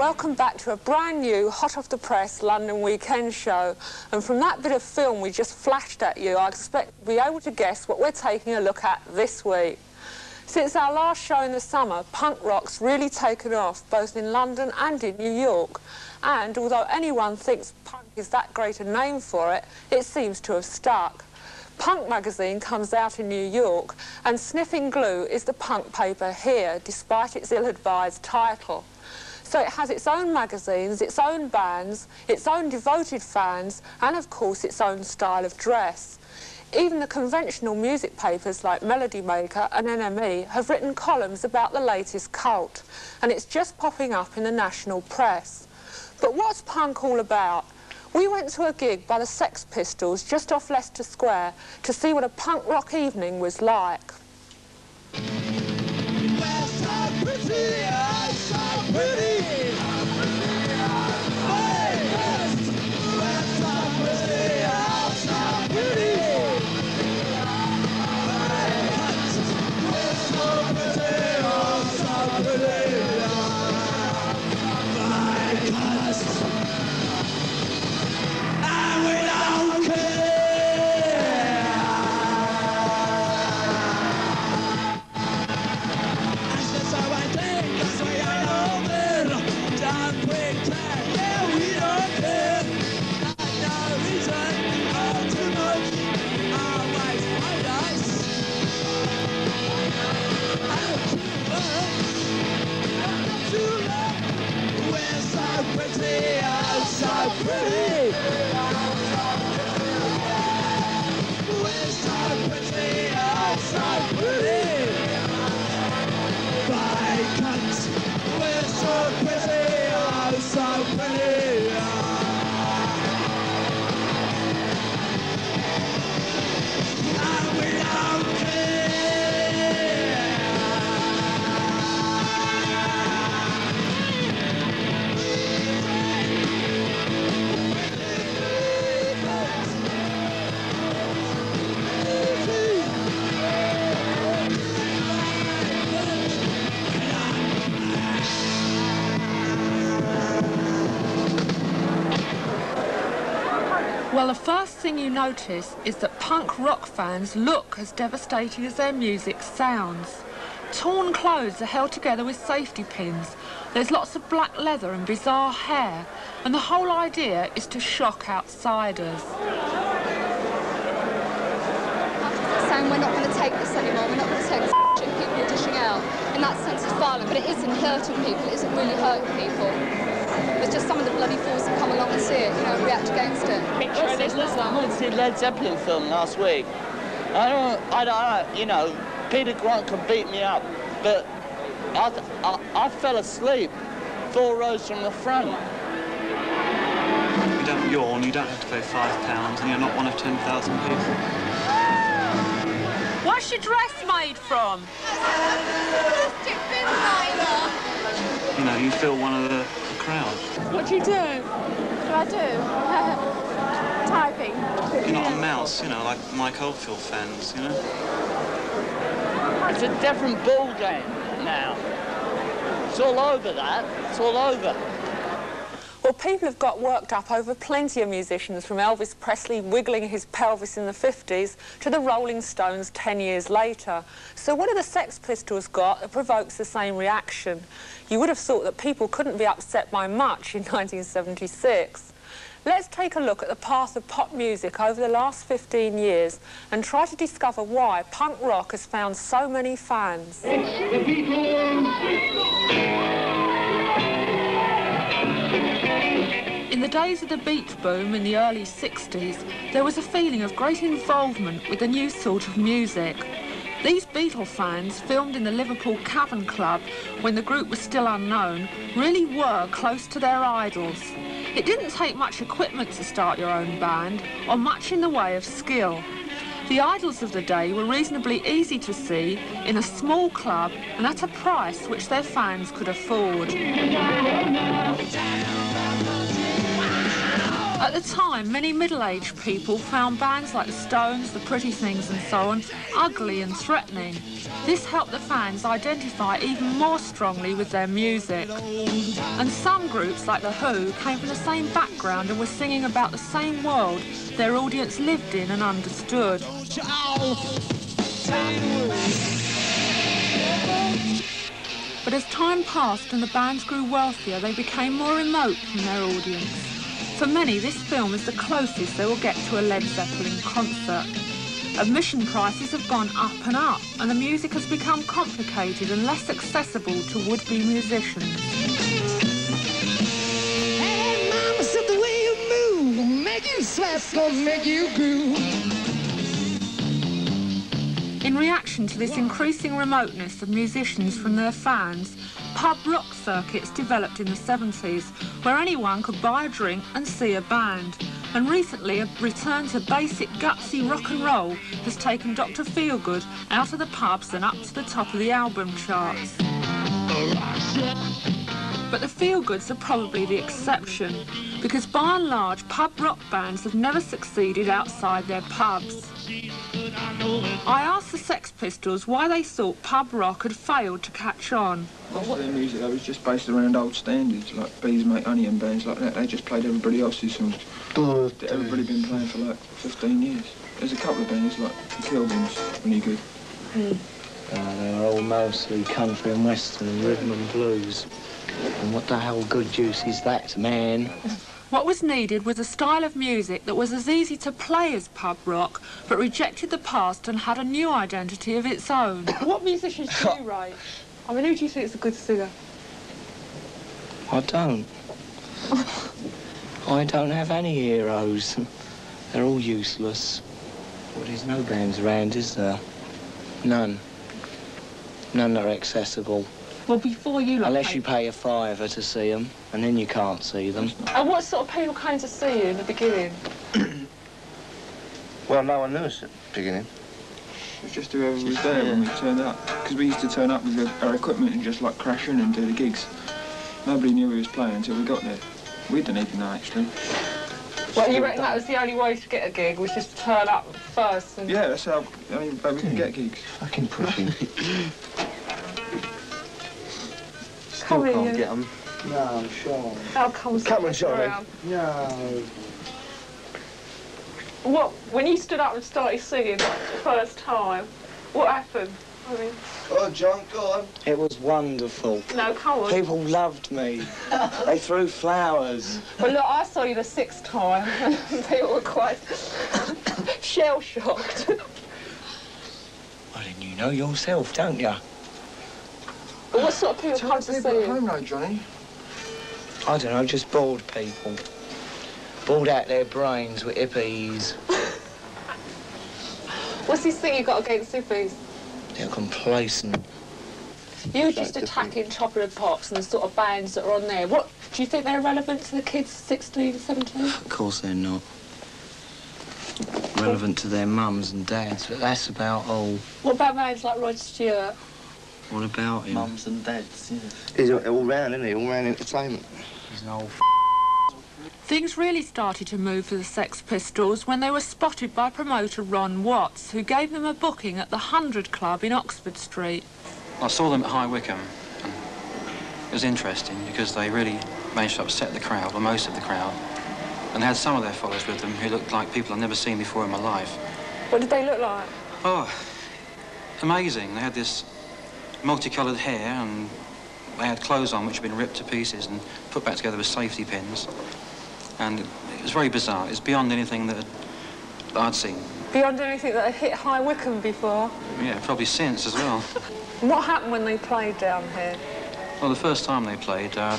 welcome back to a brand new, hot off the press London Weekend show. And from that bit of film we just flashed at you, I expect you'll be able to guess what we're taking a look at this week. Since our last show in the summer, punk rock's really taken off, both in London and in New York. And although anyone thinks punk is that great a name for it, it seems to have stuck. Punk magazine comes out in New York, and Sniffing Glue is the punk paper here, despite its ill-advised title. So it has its own magazines, its own bands, its own devoted fans, and of course its own style of dress. Even the conventional music papers like Melody Maker and NME have written columns about the latest cult, and it's just popping up in the national press. But what's punk all about? We went to a gig by the Sex Pistols just off Leicester Square to see what a punk rock evening was like. Well, the first thing you notice is that punk rock fans look as devastating as their music sounds. Torn clothes are held together with safety pins. There's lots of black leather and bizarre hair, and the whole idea is to shock outsiders. Saying we're not going to take this anymore, we're not going to take this shit people are dishing out. In that sense it's violent, but it isn't hurting people, it isn't really hurting people. It's just some of the bloody fools that come along and see it, you know, and react against it. Listen, I went to see Led Zeppelin film last week. I don't, you know, Peter Grant could beat me up, but I fell asleep 4 rows from the front. You don't yawn, you don't have to pay £5, and you're not one of 10,000 people. What's your dress made from? You know, you feel one of the crowd. What do you do? What do I do? Typing. You're not a mouse, you know, like Mike Oldfield fans, you know? It's a different ball game now. It's all over that. It's all over. Well, people have got worked up over plenty of musicians, from Elvis Presley wiggling his pelvis in the 50s to the Rolling Stones 10 years later. So what have the Sex Pistols got that provokes the same reaction? You would have thought that people couldn't be upset by much in 1976. Let's take a look at the path of pop music over the last 15 years and try to discover why punk rock has found so many fans. It's the Beatles! In the days of the beat boom in the early 60s, there was a feeling of great involvement with the new sort of music. These Beatle fans, filmed in the Liverpool Cavern Club when the group was still unknown, really were close to their idols. It didn't take much equipment to start your own band, or much in the way of skill. The idols of the day were reasonably easy to see in a small club and at a price which their fans could afford. At the time, many middle-aged people found bands like the Stones, the Pretty Things and so on ugly and threatening. This helped the fans identify even more strongly with their music. And some groups like The Who came from the same background and were singing about the same world their audience lived in and understood. But as time passed and the bands grew wealthier, they became more remote from their audience. For many, this film is the closest they will get to a Led Zeppelin concert. Admission prices have gone up and up, and the music has become complicated and less accessible to would-be musicians. Hey, mama said the way you move will make you sweat, gonna make you groove. In reaction to this increasing remoteness of musicians from their fans, pub rock circuits developed in the 70s, where anyone could buy a drink and see a band. And recently, a return to basic gutsy rock and roll has taken Dr. Feelgood out of the pubs and up to the top of the album charts. But the Feelgoods are probably the exception, because by and large, pub rock bands have never succeeded outside their pubs. I asked the Sex Pistols why they thought pub rock had failed to catch on. Most of their music was just based around old standards, like Bees Make Honey and bands like that. They just played everybody else's songs that everybody been playing for like 15 years. There's a couple of bands like the Kilbins, really good. They were all mostly country and western and rhythm and blues. And what the hell good juice is that, man? What was needed was a style of music that was as easy to play as pub rock, but rejected the past and had a new identity of its own. What musicians do you rate? I mean, who do you think is a good singer? I don't. I don't have any heroes. They're all useless. Well, there's no bands around, is there? None. None that are accessible. Well, before you... Unless you pay a $5 to see them, and then you can't see them. And what sort of people came to see you in the beginning? Well, no one knew us at the beginning. It was just whoever was there when we turned up. Because we used to turn up with our equipment and just like crash in and do the gigs. Nobody knew we was playing until we got there. We didn't even know, actually. Well, you reckon that was the only way to get a gig, was just to turn up first? And... Yeah, that's how we could get gigs. Fucking pushing. Still can't get them. No, sure. How come on, Charlie. No. What, when you stood up and started singing the first time, what happened? I mean... Oh, John, go on. It was wonderful. No, come on. People loved me. They threw flowers. Well, look, I saw you the 6th time, and people were quite shell-shocked. Well, then you know yourself, don't you? But what sort of people come to see at you? home now, Johnny. I don't know, just bored people. Bored out their brains with hippies. What's this thing you got against hippies? They're complacent. You're just attacking Top of the Pops and the sort of bands that are on there. What, do you think they're relevant to the kids 16, 17? Of course they're not. Relevant to their mums and dads, but that's about all. What about bands like Rod Stewart? What about him? Mums and dads, yeah. He's all round, isn't he? All round entertainment. He's an old Things really started to move for the Sex Pistols when they were spotted by promoter Ron Watts, who gave them a booking at the 100 Club in Oxford Street. I saw them at High Wycombe, and it was interesting because they really managed to upset the crowd, or most of the crowd, and they had some of their followers with them who looked like people I'd never seen before in my life. What did they look like? Oh, amazing. They had this multicoloured hair, and they had clothes on which had been ripped to pieces and put back together with safety pins. And it was very bizarre. It was beyond anything that I'd seen. Beyond anything that had hit High Wycombe before? Yeah, probably since as well. And what happened when they played down here? Well, the first time they played, their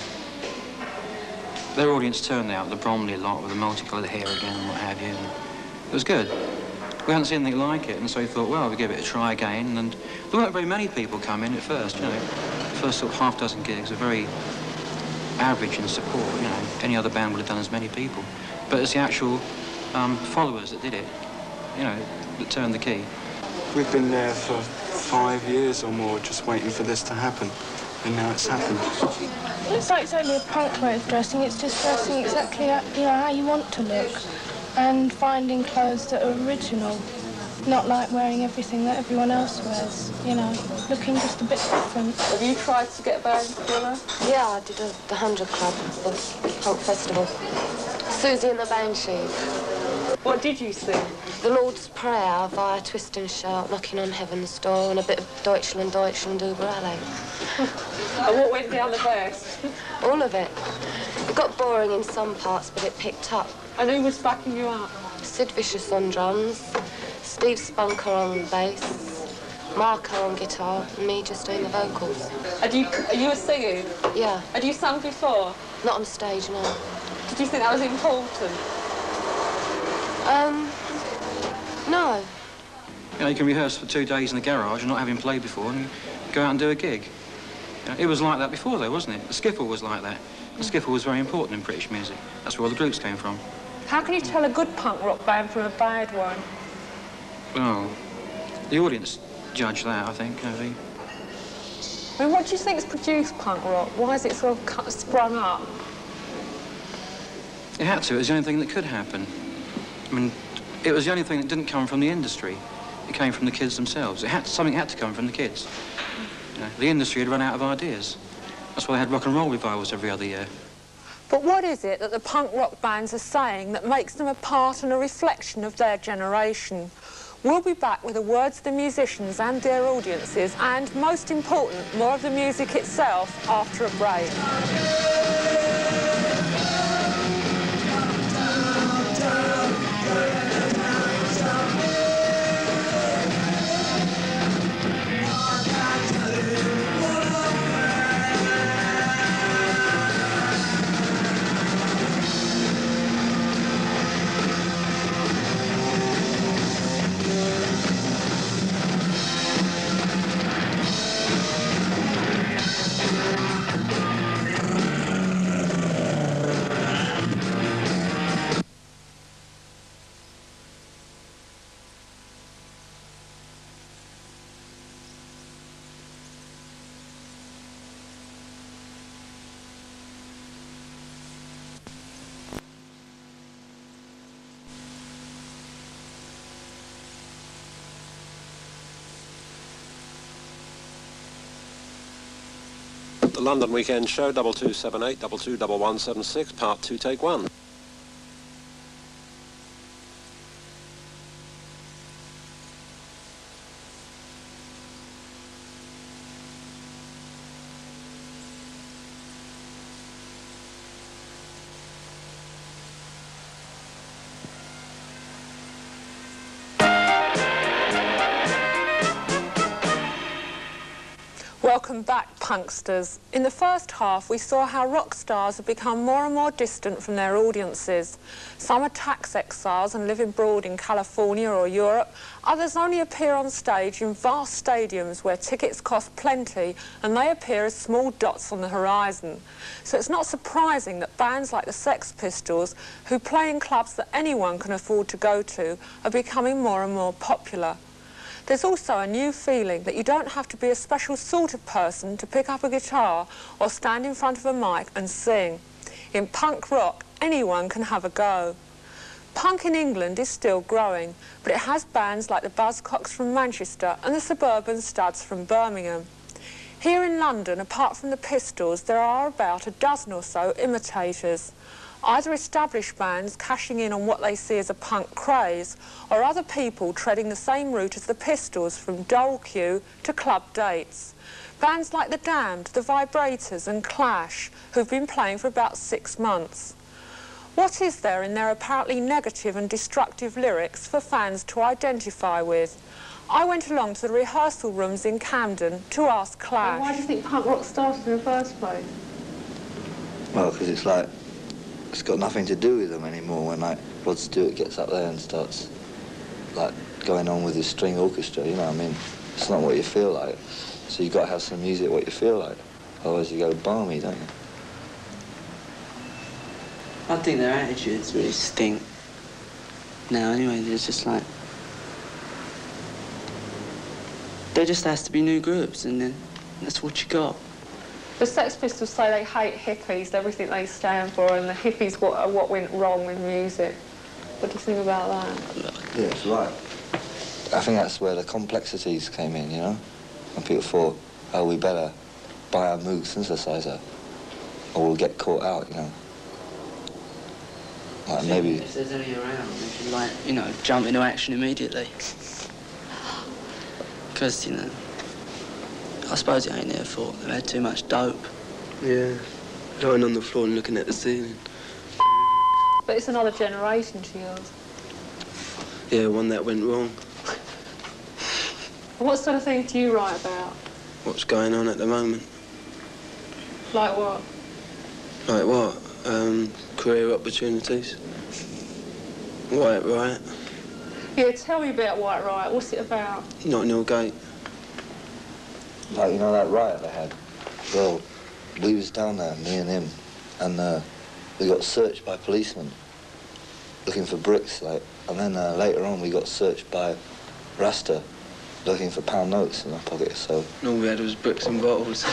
audience turned out, the Bromley lot with the multicoloured hair again and what have you. And it was good. We hadn't seen anything like it, and so we thought, well, we'll give it a try again. And there weren't very many people come in at first, you know. The first sort of half dozen gigs were very average in support, you know. Any other band would have done as many people. But it's the actual followers that did it, you know, that turned the key. We've been there for 5 years or more just waiting for this to happen. And now it's happened. It's like it's only a punk way of dressing. It's just dressing exactly how you want to look and finding clothes that are original, not like wearing everything that everyone else wears, looking just a bit different. Have you tried to get a band together? Yeah, I did the 100 Club, the punk festival. Susie and the Banshees. What did you sing? The Lord's Prayer via Twist and Shout, Knocking on Heaven's Door, and a bit of Deutschland, Deutschland über alle. And what went down the best? All of it. It got boring in some parts, but it picked up. And who was backing you up? Sid Vicious on drums, Steve Spunker on bass, Marco on guitar, and me just doing the vocals. Are you a singer? Yeah. Had you sung before? Not on stage, no. Did you think that was important? No. You can rehearse for 2 days in the garage and not having played before and go out and do a gig. It was like that before, though, wasn't it? The skiffle was like that. The skiffle was very important in British music. That's where all the groups came from. How can you tell a good punk rock band from a bad one? Well, the audience judge that, I think. I mean, what do you think's produced punk rock? Why is it sort of sprung up? It had to. It was the only thing that could happen. I mean, it was the only thing that didn't come from the industry. It came from the kids themselves. Something had to come from the kids. The industry had run out of ideas. That's why they had rock and roll revivals every other year. But what is it that the punk rock bands are saying that makes them a part and a reflection of their generation? We'll be back with the words of the musicians and their audiences and, most important, more of the music itself after a break. The London Weekend Show, 2278 221176, Part 2, Take 1. Welcome back, punksters. In the first half, we saw how rock stars have become more and more distant from their audiences. Some are tax exiles and live abroad in California or Europe. Others only appear on stage in vast stadiums where tickets cost plenty and they appear as small dots on the horizon. So it's not surprising that bands like the Sex Pistols, who play in clubs that anyone can afford to go to, are becoming more and more popular. There's also a new feeling that you don't have to be a special sort of person to pick up a guitar or stand in front of a mic and sing. In punk rock, anyone can have a go. Punk in England is still growing, but it has bands like the Buzzcocks from Manchester and the Suburban Studs from Birmingham. Here in London, apart from the Pistols, there are about a dozen or so imitators. Either established bands cashing in on what they see as a punk craze, or other people treading the same route as the Pistols from Dole Q to club dates. Bands like The Damned, The Vibrators and Clash, who've been playing for about 6 months. What is there in their apparently negative and destructive lyrics for fans to identify with? I went along to the rehearsal rooms in Camden to ask Clash. Why do you think punk rock started in the first place? Well, because it's got nothing to do with them anymore when, like, Rod Stewart gets up there and starts, like, going on with his string orchestra, you know what I mean? It's not what you feel like. So you've got to have some music what you feel like. Otherwise you go balmy, don't you? I think their attitudes really stink. Now, anyway, there's just like... There just has to be new groups, and then that's what you got. The Sex Pistols say they hate hippies, everything they stand for, and the hippies are what went wrong with music. What do you think about that? Yeah, it's right. I think that's where the complexities came in, you know? And people thought, oh, we better buy a Moog synthesizer or we'll get caught out, you know? Like maybe... If there's any around, we should, like, you know, jump into action immediately. Because, you know, I suppose it ain't their fault. They've had too much dope. Yeah, lying on the floor and looking at the ceiling. But it's another generation to yours. Yeah, one that went wrong. What sort of things do you write about? What's going on at the moment? Like what? Like what? Career opportunities. White Riot. Yeah, tell me about White Riot. What's it about? Notting Gate. Like, you know that riot they had? Well, we was down there, me and him, and we got searched by policemen looking for bricks, like, and then later on we got searched by Rasta looking for pound notes in our pockets, so... All we had was bricks and bottles.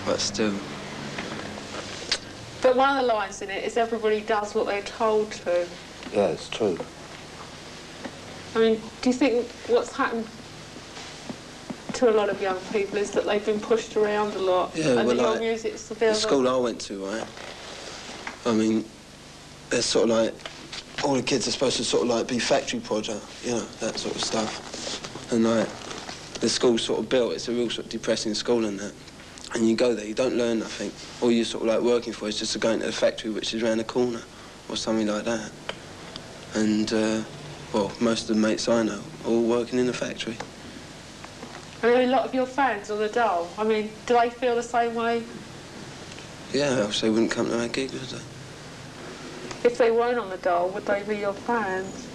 But still. But one of the lines in it is everybody does what they're told to. Yeah, it's true. I mean, do you think what's happened to a lot of young people is that they've been pushed around a lot? Yeah, and well, that your like, music's a bit the school I went to, right? I mean, there's sort of like, all the kids are supposed to sort of like be factory project, you know, that sort of stuff. And like, the school's sort of built, it's a real sort of depressing school and that. And you go there, you don't learn nothing. All you're sort of like working for is just to go into the factory which is around the corner or something like that. And, well, most of the mates I know are all working in the factory. I mean, a lot of your fans on the dole, I mean, do they feel the same way? Yeah, else they wouldn't come to our gigs, would they? If they weren't on the dole, would they be your fans?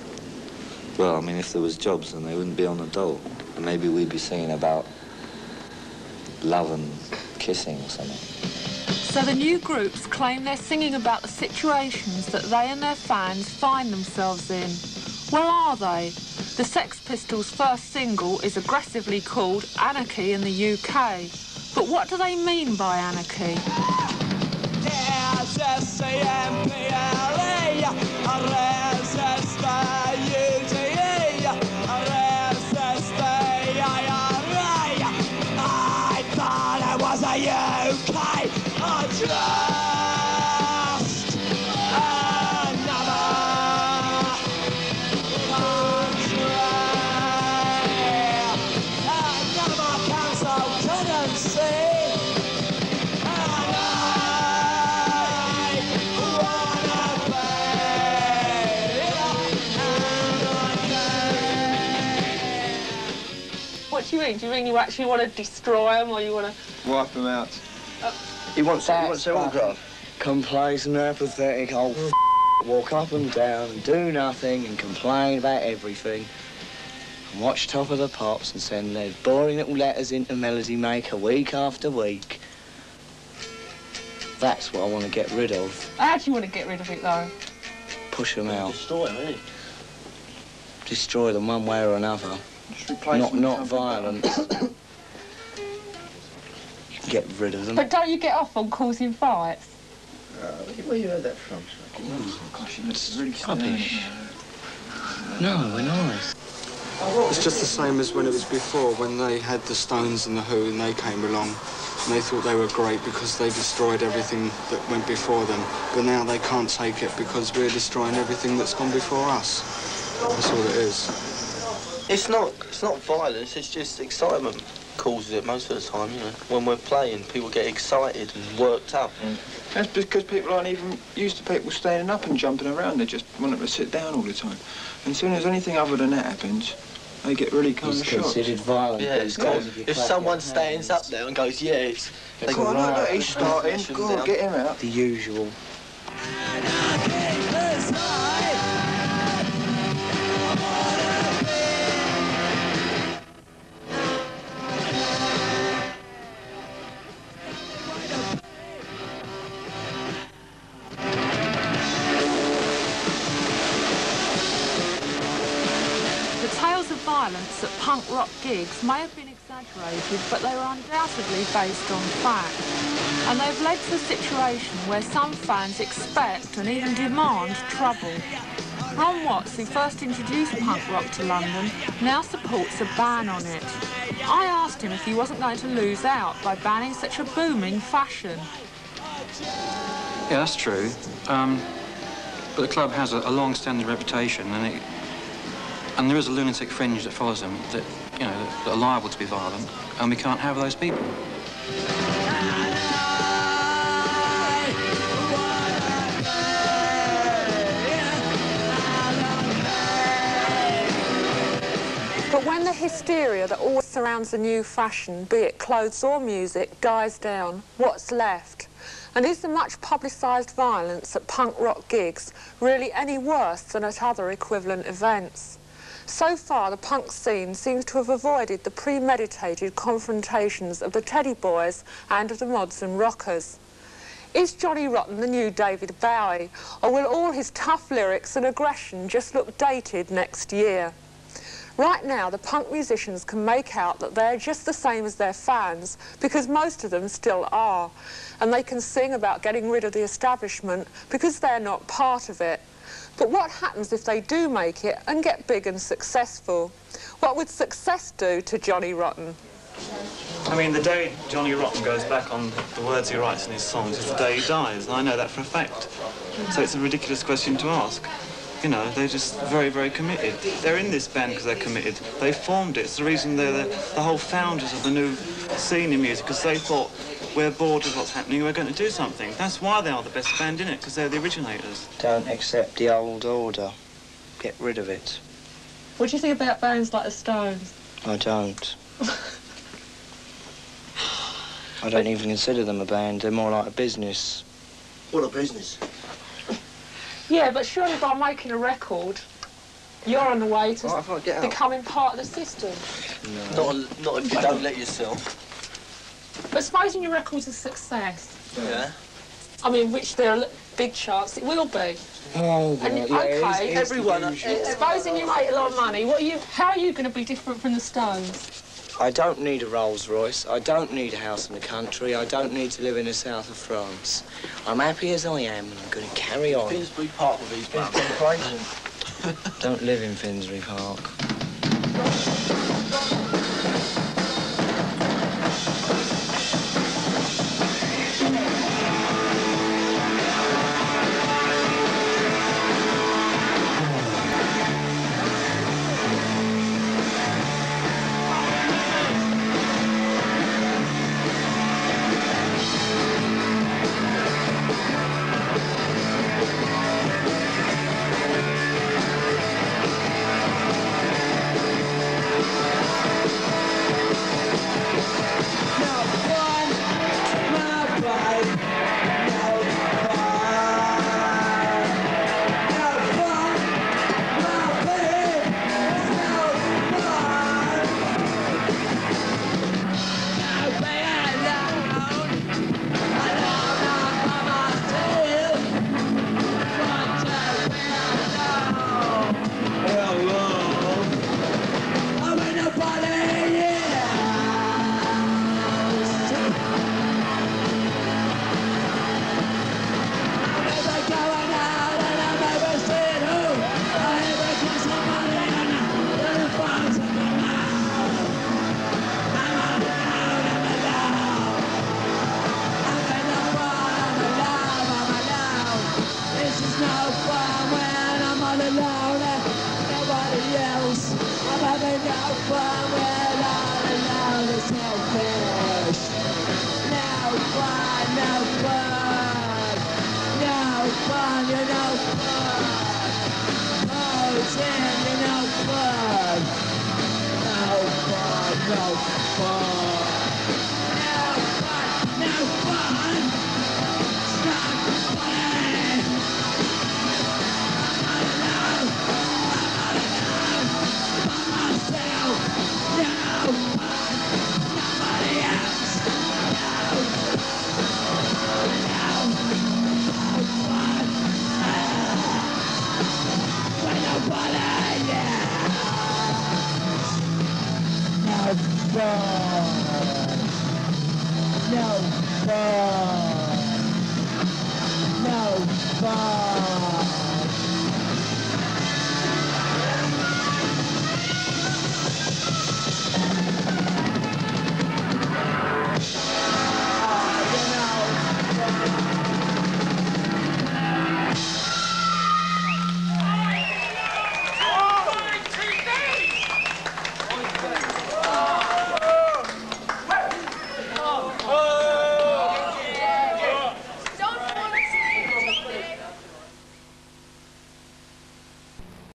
Well, I mean, if there was jobs, then they wouldn't be on the dole. And maybe we'd be singing about love and kissing or something. So the new groups claim they're singing about the situations that they and their fans find themselves in. Well, are they? The Sex Pistols' first single is aggressively called Anarchy in the UK. But what do they mean by anarchy? What do you mean? Do you mean you actually want to destroy them, or you want to... Wipe them out. He wants their autograph. Complacent, apathetic old walk up and down and do nothing and complain about everything. And watch Top of the Pops and send their boring little letters into Melody Maker week after week. That's what I want to get rid of. How do you want to get rid of it, though? Push them out. Destroy them, eh? Destroy them one way or another. Not violence. Get rid of them. But don't you get off on causing fights? Where you heard that from? Oh, gosh, it's really rubbish. No, we're nice. It's just the same as when it was before, when they had the Stones and the Who and they came along and they thought they were great because they destroyed everything that went before them. But now they can't take it because we're destroying everything that's gone before us. That's all it is. It's not violence, it's just excitement causes it most of the time, you know. When we're playing, people get excited and worked up. That's because people aren't even used to people standing up and jumping around. They just want them to sit down all the time. And as soon as anything other than that happens, they get really kind of shocked. Considered violent. Yeah, it's called. If someone stands up there and goes, yes, they go, look, he's starting. Go on, get him out. The usual. The tales of violence at punk rock gigs may have been exaggerated. exaggerated, but they were undoubtedly based on fact. And they've led to a situation where some fans expect and even demand trouble. Ron Watts, who first introduced punk rock to London, now supports a ban on it. I asked him if he wasn't going to lose out by banning such a booming fashion. Yeah, that's true. But the club has a long-standing reputation, and there is a lunatic fringe that follows them that, you know, that are liable to be violent, and we can't have those people. But when the hysteria that always surrounds a new fashion, be it clothes or music, dies down, what's left? And is the much publicised violence at punk rock gigs really any worse than at other equivalent events? So far, the punk scene seems to have avoided the premeditated confrontations of the Teddy Boys and of the Mods and Rockers. Is Johnny Rotten the new David Bowie, or will all his tough lyrics and aggression just look dated next year? Right now, the punk musicians can make out that they're just the same as their fans, because most of them still are, and they can sing about getting rid of the establishment because they're not part of it. But what happens if they do make it and get big and successful? What would success do to Johnny Rotten? I mean, the day Johnny Rotten goes back on the words he writes in his songs is the day he dies, and I know that for a fact. So it's a ridiculous question to ask. You know, they're just very, very committed. They're in this band because they're committed. They formed it. It's the reason they're the whole founders of the new scene in music, because they thought, we're bored with what's happening, we're going to do something. That's why they are the best band in it, because they're the originators. Don't accept the old order. Get rid of it. What do you think about bands like the Stones? I don't. I don't even consider them a band. They're more like a business. What a business? Yeah, but surely by making a record, you're on the way to becoming part of the system. No. Not if you don't let yourself. But supposing your record's a success. Yeah. I mean, which there are big chance it will be. Oh, and okay, everyone. Supposing you make a lot of money, how are you going to be different from the Stones? I don't need a Rolls Royce. I don't need a house in the country. I don't need to live in the south of France. I'm happy as I am, and I'm going to carry on. Finsbury Park with these man. Don't live in Finsbury Park. Bye.